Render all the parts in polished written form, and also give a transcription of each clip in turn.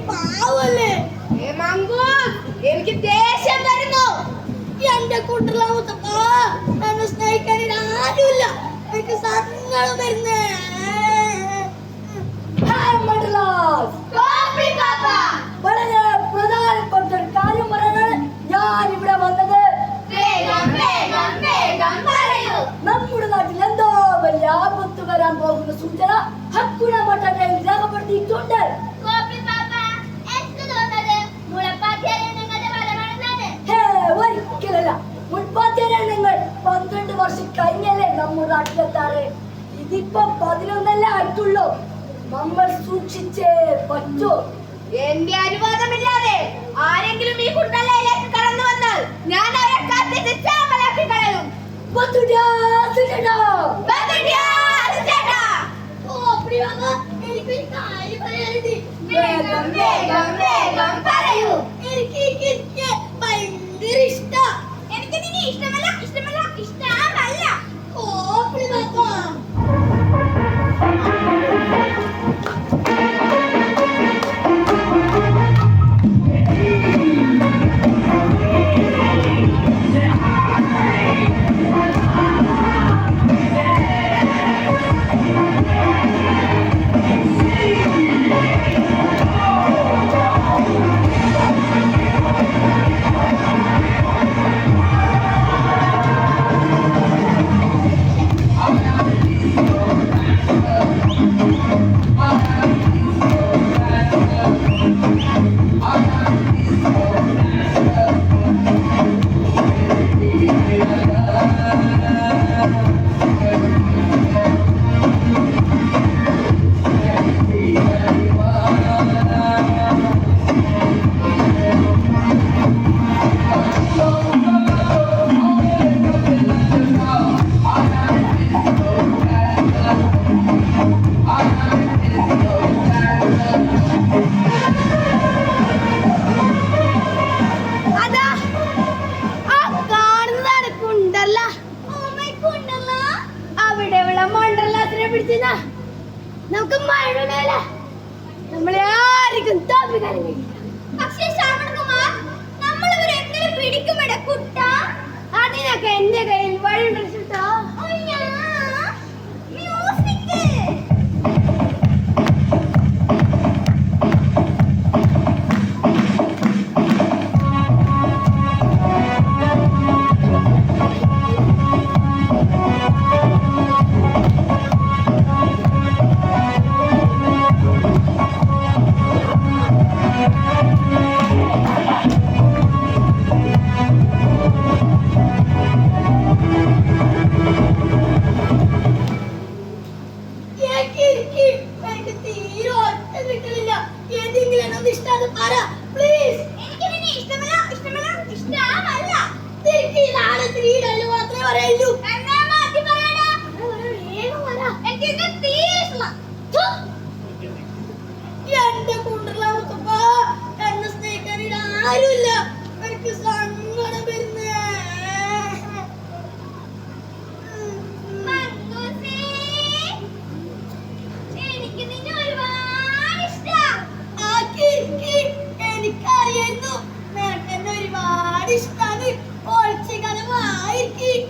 പാവല്ലേ എനിക്ക് ദേഷ്യം വരുന്നു. എന്റെ കൂട്ടുള്ള മുത്തപ്പ എന്നെ സ്നേഹിക്കാൻ ആരുമില്ല. എനിക്ക് സങ്കടം വരുന്നേ. വളരെ പ്രധാനപ്പെട്ട ഒരു കാര്യം പറയാനാണ് ഞാൻ ഇവിടെ വന്നത്. നമ്മുടെ നാട്ടിൽ എന്തോ വലിയ ആപത്ത് വരാൻ പോകുന്ന സൂചന ഹക്കുന മഠത്തിൽ രേഖപ്പെടുത്തിയിട്ടുണ്ട്. ഒരിക്കലല്ല, മുൻപാധ്യായ നിങ്ങൾ 12 വർഷം കഴിഞ്ഞല്ലേ നമ്മുടെ നാട്ടിലെത്താറ്. ഇതിപ്പോ 11 ആയിട്ടുള്ളൂ. നമ്മൾ സൂക്ഷിച്ചേ പറ്റൂ. എന്റെ അനുവാദമില്ലാതെ ആരെങ്കിലും ഈ കുണ്ടലയിലേക്ക് കടന്നു വന്നാൽ ഞാൻ അവരെ കത്തിച്ച് ചാമ്പലാക്കി കളയും. എനിക്കൊരു കാര്യം പറയാനുണ്ട്. വേഗം വേഗം വേഗം പറയൂ. എനിക്ക് ഭയങ്കര ഇഷ്ടാ. എനിക്ക് നിന്നെ ഇഷ്ടമല്ല ഇഷ്ടമല്ല ഇഷ്ടമല്ല. കോപ്പി ബാബാ നമുക്ക് മഴ നമ്മളെ ആർക്കും തോൽപ്പിക്കാൻ കഴിയില്ല. പക്ഷേ ശ്രാവണകുമാർ, നമ്മൾ ഇവരെ എങ്ങനെ പിടിക്കുമെട കുട്ട? അതിനൊക്കെ എന്റെ കയ്യിൽ വഴിയുണ്ട്. എന്റെ കൂട്ടുള്ള മുത്തപ്പ എന്നെ സ്നേഹിക്കാൻ ആരുമില്ല. എനിക്ക് സങ്കടം വരുന്നേ. എനിക്കറിയായിരുന്നു നിനക്ക് എന്നെ ഒരുപാട് ഇഷ്ടമാണ്. ഒളിച്ചിക്കലമായിരിക്കും.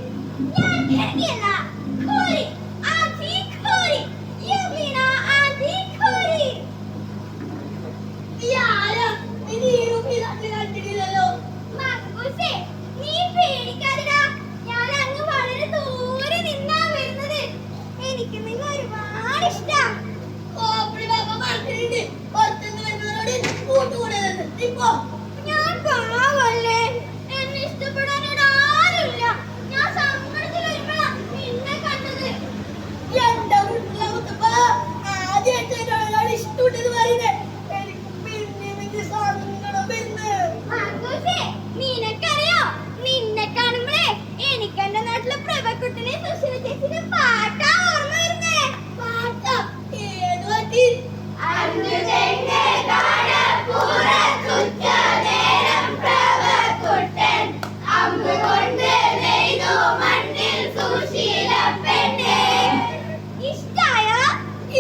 ഞാൻ പാവല്ലേ, എന്നെ ഇഷ്ടപ്പെടാൻ ആരുമില്ല. ഞാൻ സങ്കടത്തിൽ വരുമ്പോഴാണ് നിന്നെ കണ്ടത്. എന്റെ വീട്ടിലെ മുത്തപ്പ ആദ്യമായിട്ട് ഇഷ്ടപ്പെട്ടത് പറയുന്നേ. എനിക്ക് പിന്നെ സങ്കടം വരുന്നേ. നിനക്കറിയോ, നിന്നെ കാണുമ്പോഴേ എനിക്ക് എന്റെ നാട്ടിലെ പ്രഭക്കുട്ടനെ സുശീല ചേച്ചിന്റെ പാട്ടാ ഓർമ്മ വരുന്നേ. പാട്ടാ? ഏത് പാട്ട്?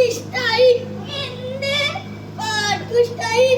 ഇഷ്ടായി. പാട്ട് ഇഷ്ടായി.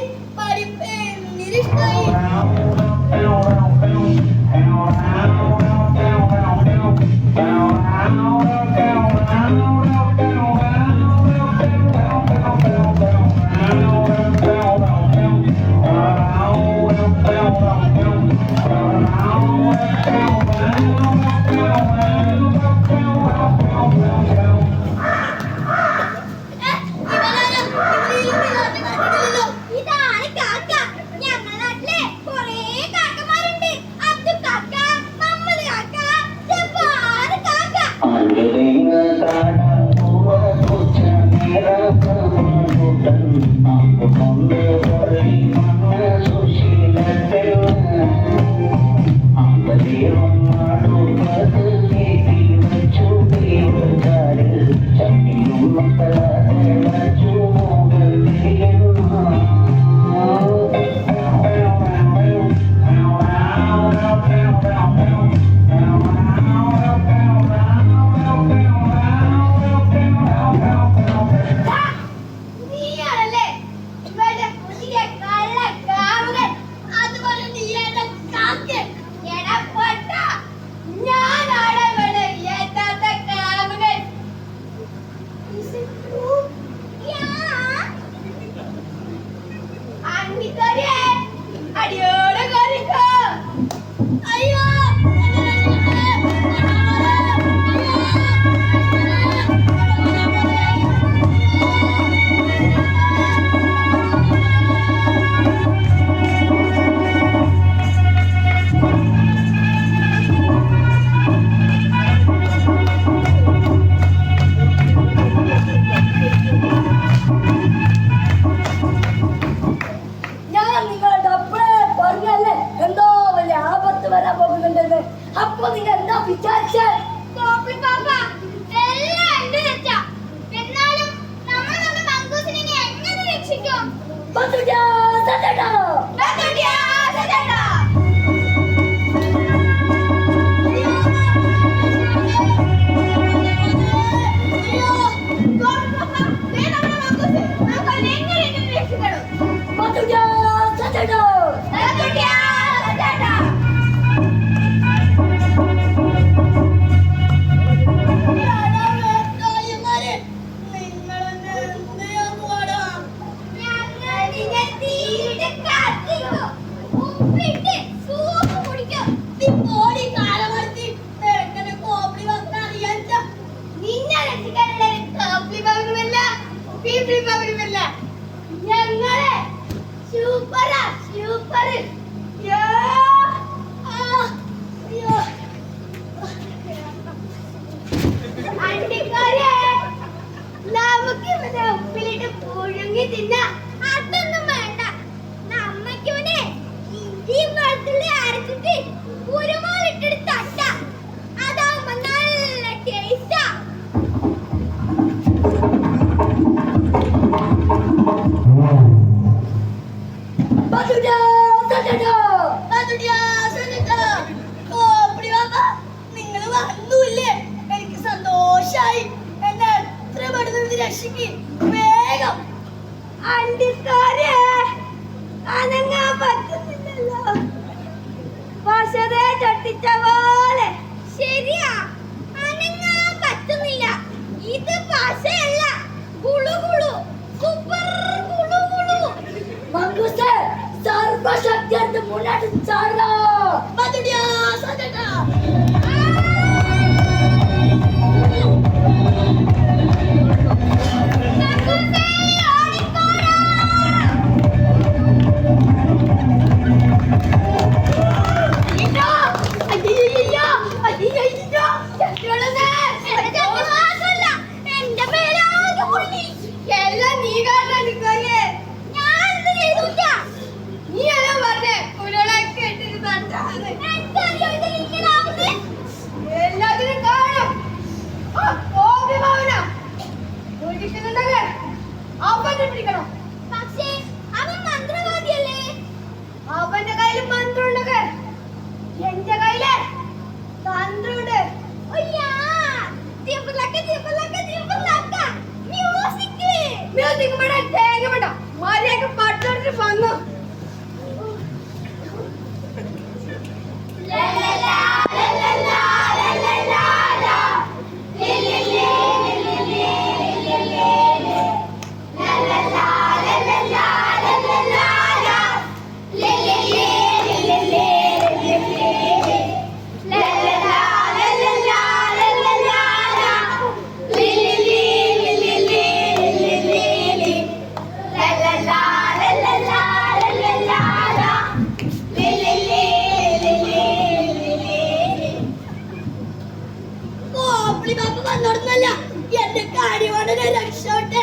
രക്ഷോട്ടെ.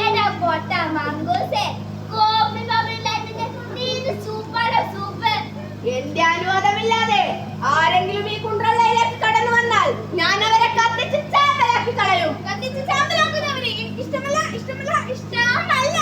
എടാ പൊട്ട മംഗൂസേ, കോപ്പി ബബിളിന്റെ നീത് സൂപ്പറാ സൂപ്പർ. എന്റെ അനുവാദമില്ലാതെ ആരെങ്കിലും ഈ കുണ്ട്രള്ളയിലേക്ക് കടന്നു വന്നാൽ ഞാൻ അവരെ കത്തിച്ച് ചാമ്പലാക്കി കളയും. കത്തിച്ച് ചാമ്പലാക്കുന്നവരെ എനിക്ക് ഇഷ്ടമല്ല, ഇഷ്ടമല്ല, ഇഷ്ടമല്ല.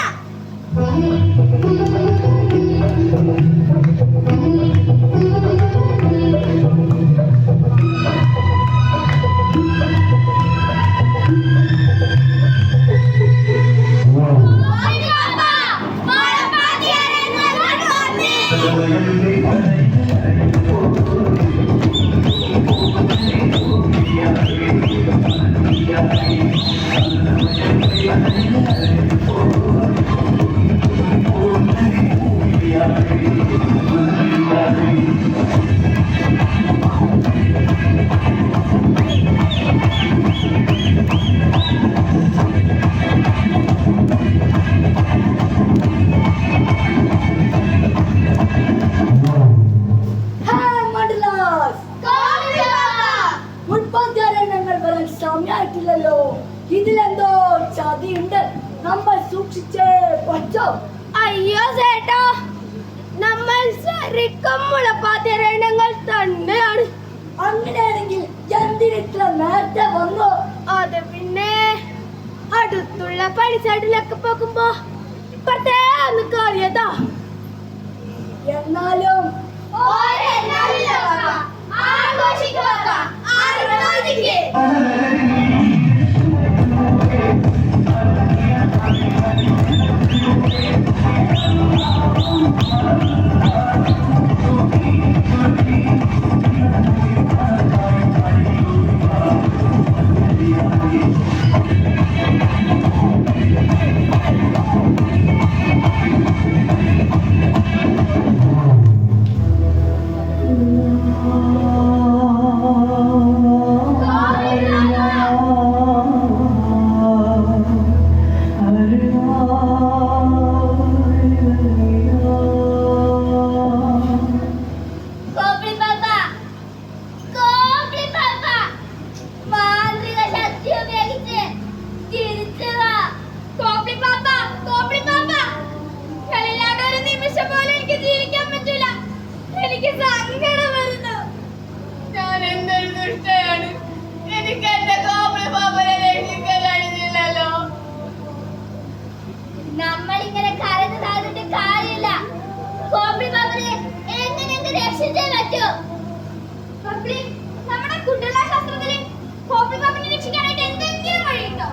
സമയായിട്ടില്ലല്ലോ. ഇതിലെന്തോ ചതിയുണ്ട്. നമ്മൾ സൂക്ഷിച്ചേ പറ്റോ. അയ്യോ ചേട്ടാ, നമ്മൾ ശരിക്കും മുളപ്പാത്തിരങ്ങൾ തന്നെയാണ്. അങ്ങനെയാണെങ്കിൽ എന്തിനിത്ര നേരത്തെ വന്നു? അത് പിന്നെ അടുത്തുള്ള പണിച്ചാട്ടിലൊക്കെ പോകുമ്പോ ഇപ്പഴത്തേ അറിയതാ. എന്നാലും നമ്മളിങ്ങനെ കരഞ്ഞു താഴ്ന്നിട്ട് കാര്യമില്ല. കോപ്പി ബാബനെ എങ്ങനെയെങ്കിലും രക്ഷിച്ചേ പറ്റൂ. നമ്മുടെ കുണ്ടല ശാസ്ത്രത്തിൽ കോപ്പി ബാബനെ രക്ഷിക്കാനായിട്ട് എന്തെങ്കിലും വഴിയുണ്ടോ?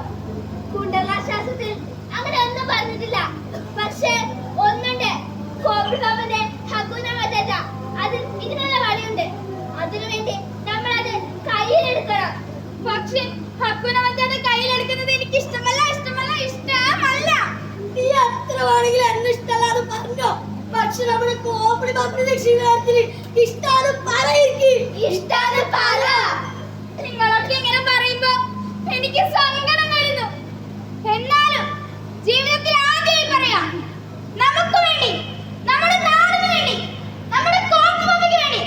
കുണ്ടല ശാസ്ത്രത്തിൽ അങ്ങനെ ഒന്നും പറഞ്ഞിട്ടില്ല. പക്ഷേ ഒന്നുണ്ട്, കോപ്പി ബാബന്റെ ഹക്കുന മതേജ, അതിൽ ഇതിനുള്ള വഴിയുണ്ട്. അതിനുവേണ്ടി നമ്മളത് കയ്യിലെടുക്കണം. പക്ഷേ ഹക്കുന മതേജ കയ്യിലെടുക്കുന്നത് എനിക്ക് ഇഷ്ടമല്ല, ഇഷ്ടമല്ല, ഇഷ്ടമല്ല. നീ എത്ര വേണമെങ്കിലും എന്നെ ഇഷ്ടമല്ലാതെ പറഞ്ഞോ. പക്ഷെ നമ്മുടെ കോപ്പി ബാബിനെ രക്ഷിക്കാനായിട്ട് ഇഷ്ടാണ് ഇഷ്ടാണ് പറ. നിങ്ങളൊക്കെ ഇങ്ങനെ പറയുമ്പോ എനിക്ക് സങ്കടം വരുന്നു. എന്നാലും ജീവിതത്തിൽ ആദ്യമായി പറയാം, നമുക്ക് വേണ്ടി, നമ്മുടെ നാടിന് വേണ്ടി, നമ്മുടെ കോപ്പി ബാബയ്ക്ക് വേണ്ടി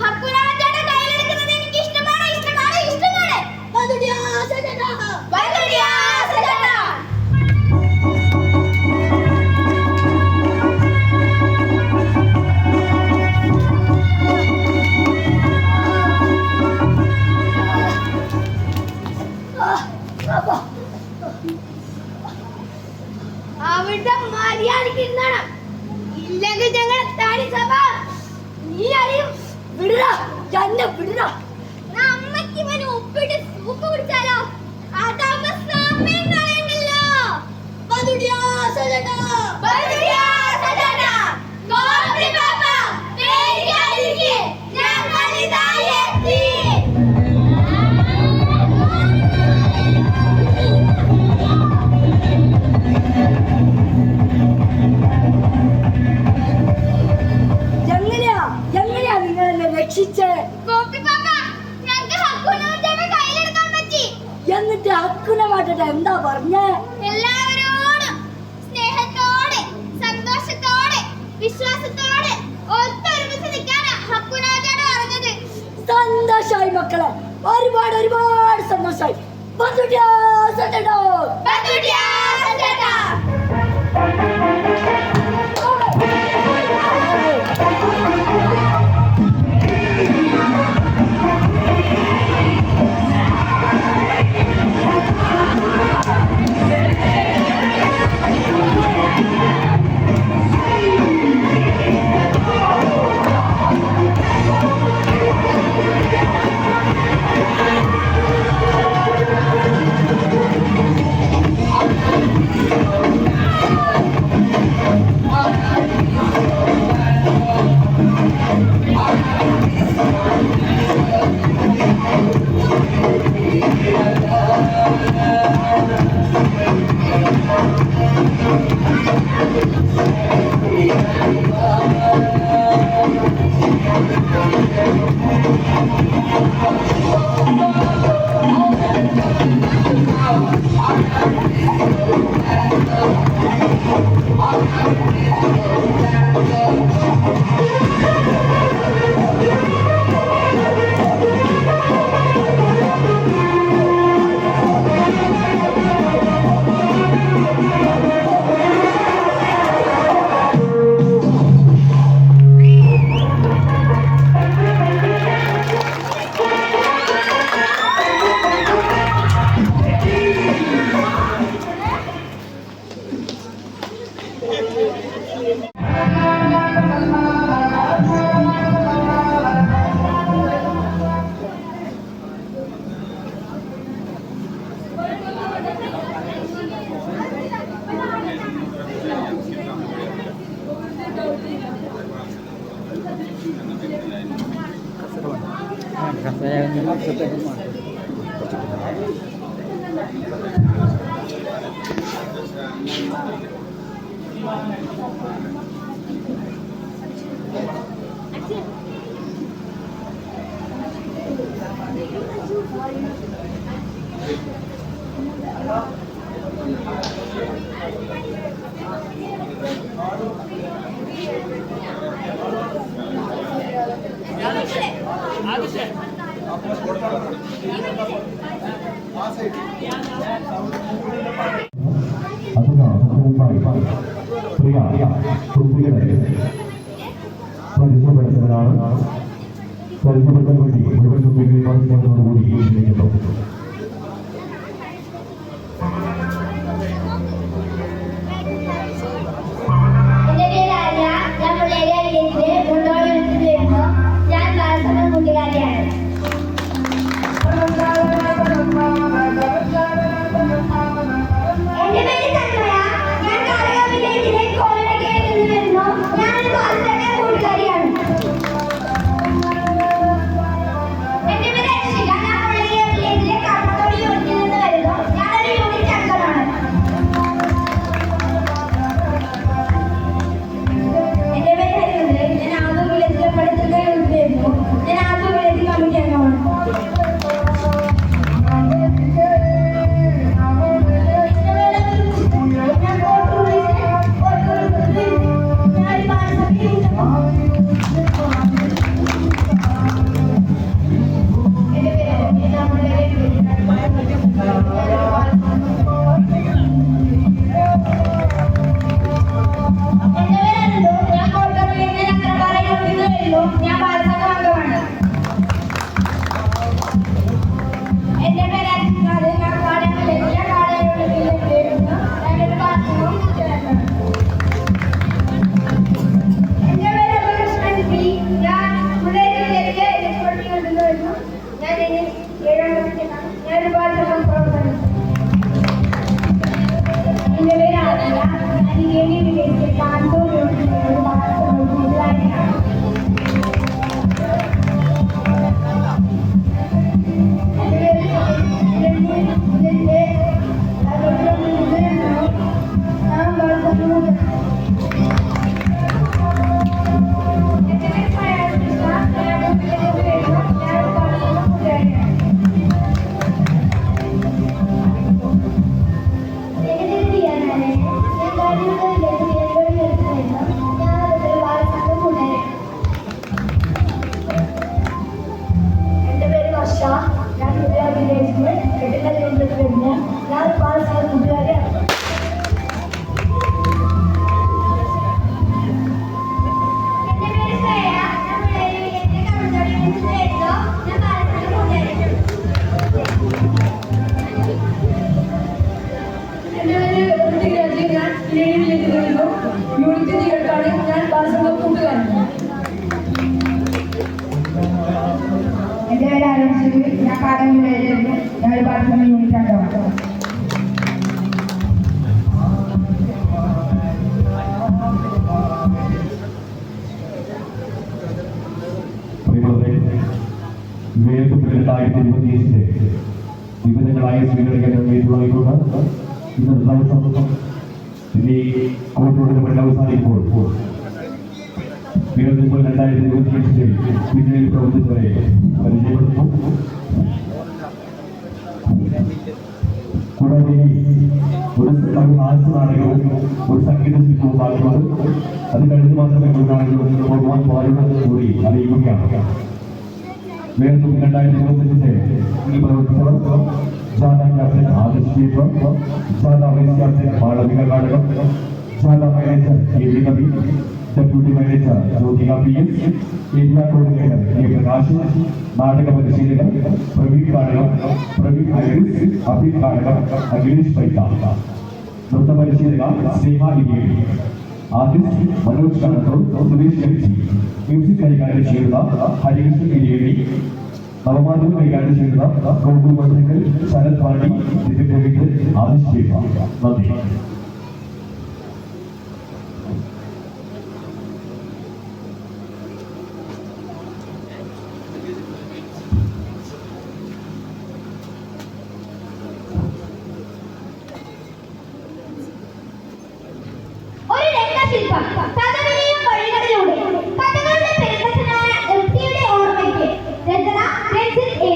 ഹക്കുന മതേജ കയ്യിലെടുക്കുന്നത് എനിക്ക് ഇഷ്ടമാണ്, ഇഷ്ടമാണ്, ഇഷ്ടമാണ്. അവിടെ മര്യാദയ്ക്ക് ഇരുന്നണം, ഇല്ലെങ്കിൽ ഞങ്ങൾ താടി സഭ നീ അറിയും. വിടുക, എന്നെ വിടുക. നമ്മക്ക് ഇവന് ഉപ്പിട്ട് സൂപ്പ് കുടിച്ചാലോ? അതാവുമ്പോ സമയം കളയണ്ടല്ലോ. കോപ്പി ബാബ, പേടിക്കാതിരിക്ക്, ഞങ്ങളിതാ എത്തി. എങ്ങനെയാ നിങ്ങൾ എന്നെ രക്ഷിച്ചേ? കോപ്പി ബാബ, ഞങ്ങൾക്ക് ഹക്കുന മതേജ കയ്യിലെടുക്കാൻ പറ്റി. എന്നിട്ട് ഹക്കുന മതേജ എന്താ പറഞ്ഞേ? എല്ലാവരോടും സ്നേഹത്തോടെ, സന്തോഷത്തോടെ, വിശ്വാസത്തോടെ ഒത്തൊരുമിച്ച് നിൽക്കാനാ ഹക്കുന മതേജ പറഞ്ഞത്. സന്തോഷായി മക്കളെ, ഒരുപാട് ഒരുപാട് സന്തോഷായി. ബന്തുട്ടിയാ സഞ്ചേട്ടാ ബന്തുട്ടിയാ സഞ്ചേട്ടാ പരിചയപ്പെടുത്താൻ വേണ്ടി മുഴുവൻ കുട്ടികളോടുകൂടി ഇരിക്കുന്നു. എൻ്റെ പേര് ആലോചിച്ചത് ഞാൻ പാഠമില്ലായിരുന്നു ഞാൻ ഒരു പാഠം യൂണിറ്റ് ആക്കാം. വിവിധങ്ങളായ സ്വീകരിക്കാൻ വേണ്ടിയിട്ടുള്ള ഇന്നത്തെ ദിവസം ഇനി കോട്ടോട് അവസാനിക്കുമ്പോൾ വീണ്ടും 2025 പിന്നീട് പ്രവർത്തിച്ചവരെ പരിചയപ്പെടുത്തുന്നു. കൂടാതെ ഒരു ഹാസ്യ നാടകവും ഒരു സംഗീത ശില്പവും ബാക്കിയുള്ളത് അത് കഴിഞ്ഞ് മാത്രമേ നാടകവും പോകുവാൻ പാടുള്ളത് കൂടി അറിയിക്കുകയാണ്. വീണ്ടും 2025 ഈ പ്രവർത്തിച്ചവർ ജാഥ ക്യാപ്റ്റൻ ആദർശ് ദീപം, ജാഥ വൈസ് ക്യാപ്റ്റൻ മാളവിക കാടകം, ജാഥ manager Kavi, deputy manager Jyothika PS, area coordinator K Prakash, നാടക പരിശീലകർ പ്രവീൺ കാടകം, പ്രവീൺ ഐറിസ്, അഭിൻ കാടകം, അഖിലേഷ് പൈത്ത, നൃത്ത പരിശീലക Sneha Iriyeri, artist Manoj Kannathur, Suresh MC, music കൈകാര്യം ചെയ്യുന്ന ഹരികൃഷ്ണൻ ഇരിയേരി, നവമാധ്യമം കൈകാര്യം ചെയ്യുന്ന ഗോകുൽ മത്സരങ്ങൾ ശരത് പാണ്ഡി, ദിപിൻ രവീന്ദ്രൻ, ആദിഷ് ദീപ. നന്ദി. ഒരു രംഗശില്പം കഥകളിയും വഴികളിലൂടെ കഥകളുടെ പെരുന്തച്ഛനായ എൽസിയുടെ ഓർമ്മയ്ക്ക്. രചന രഞ്ജിത്ത് എ.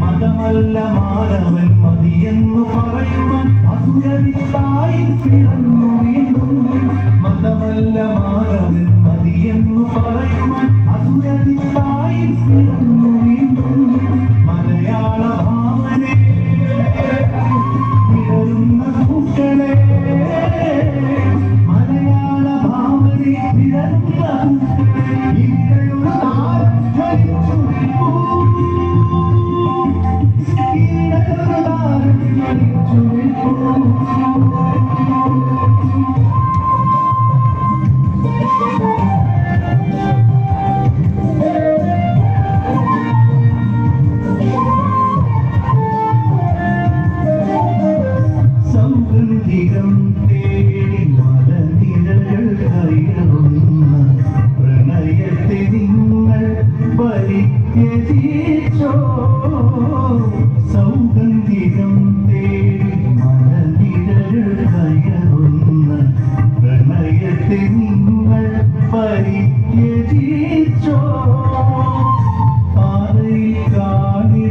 മതമല്ല മാനവൻ മതിയെന്നു പറയുവാൻ അസുരവിത്തായി പിറന്നു വീണ്ടും. മതമല്ല മാനവൻ മതിയെന്നു പറയുവാൻ അസുരവിത്തായി പിറന്നു വീണ്ടും. മലയാള ഭാവനെ വിടരുന്ന പൂക്കളെ, മലയാള ഭാവനെ വിടരുന്ന പൂക്കളെ, ഇങ്ങയൊരു താരം ജ്വലിച്ചു നിൽക്കൂ. ഇങ്ങയൊരു താരം ജ്വലിച്ചു നിൽക്കൂ.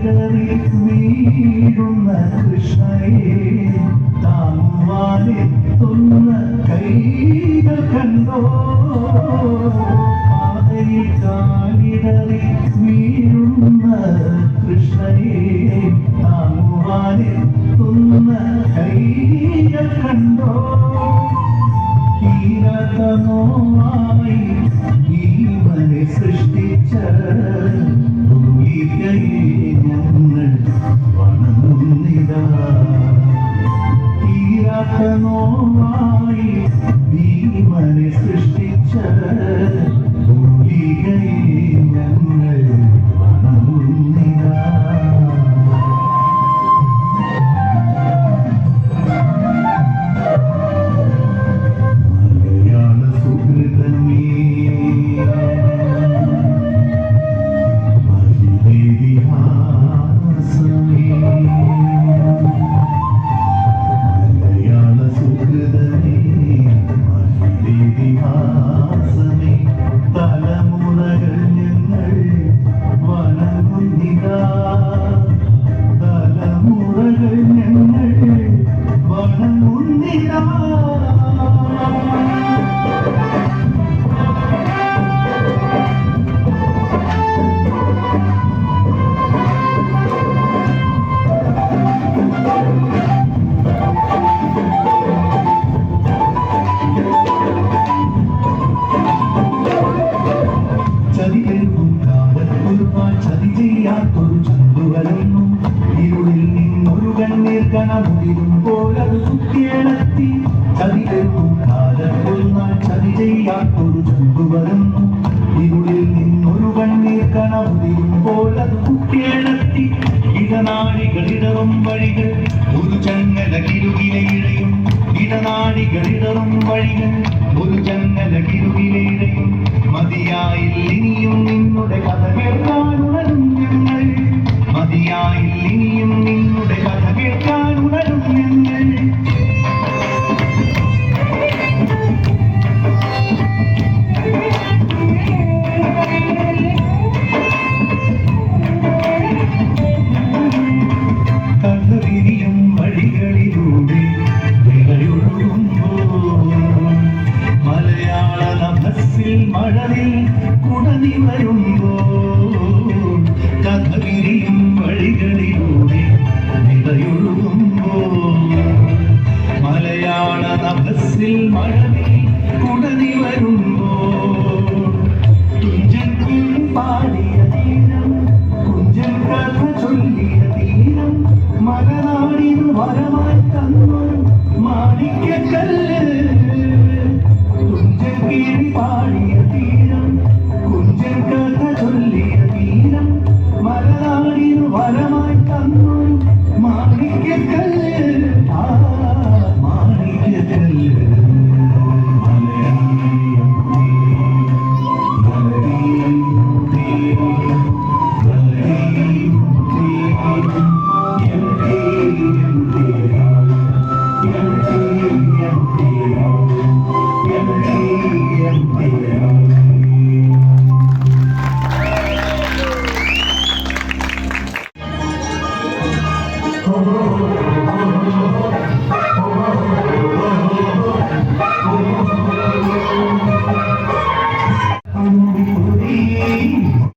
കാലിടറി വീഴുന്ന കൃഷ്ണയെ താങ്ങുവാനെത്തുന്ന കൈകൾ കണ്ടോ പാതയിൽ കാലിടറി വീഴുന്ന കൃഷ്ണയെ താങ്ങുവാനെത്തുന്ന കൈകൾ കണ്ടോ തീരതമോമായി ജീവനെ സൃഷ്ടിച്ച ഭൂമികയെ ഞങ്ങൾ വണങ്ങുന്നിതാ തീരതമോമായി ജീവനെ സൃഷ്ടിച്ച ഭൂമികയെ ഞങ്ങൾ വണങ്ങുന്നിതാ തലമുറകൾ ഞങ്ങൾ വണങ്ങുന്നിതാ തലമുറകൾ ഞങ്ങൾ വണങ്ങുന്നിതാ ചതി ചെയ്യാത്തൊരു ചന്തുവലന്നു ഇരുളിൽ നിന്നൊരു കണ്ണീർ കണമുതിരുമ്പോലത് കുത്തിയളത്തി ചതികൾക്കും കാലത്തൊരുനാൾ ചതി ചെയ്യാത്തൊരു ചന്തുവലന്നു ഇരുളിൽ നിന്നൊരു കണ്ണീർ കണമുതിരുമ്പോലത് കുത്തിയളത്തി ഇടനാഴികളിടറും വഴികൾ ഒരു ചങ്ങല കിരുകിലെ ഇഴയും ഇടനാഴികളിടറും വഴികൾ ഒരു ചങ്ങല കിരുകിലെ ഇഴയും മതിയായില്ല ഇനിയും നിന്നുടെ കഥ കേൾക്കാനുണരും ഞങ്ങൾ മതിയായില്ല ഇനിയും നിന്നുടെ കഥ കേൾക്കാനുണരും ഞങ്ങൾ കണ്ണുവിരിയും വഴികളിലൂടെ വിളയൊഴുകുമ്പോൾ മലയാള നഭസിൽ മഴവിൽ കുടനി വരുമ്പോൾ കഥവിരിയും വഴികളിലൂടെ നിറയൊഴുകുമ്പോൾ മലയാള നഭസിൽ മഴവിൽ കുടനി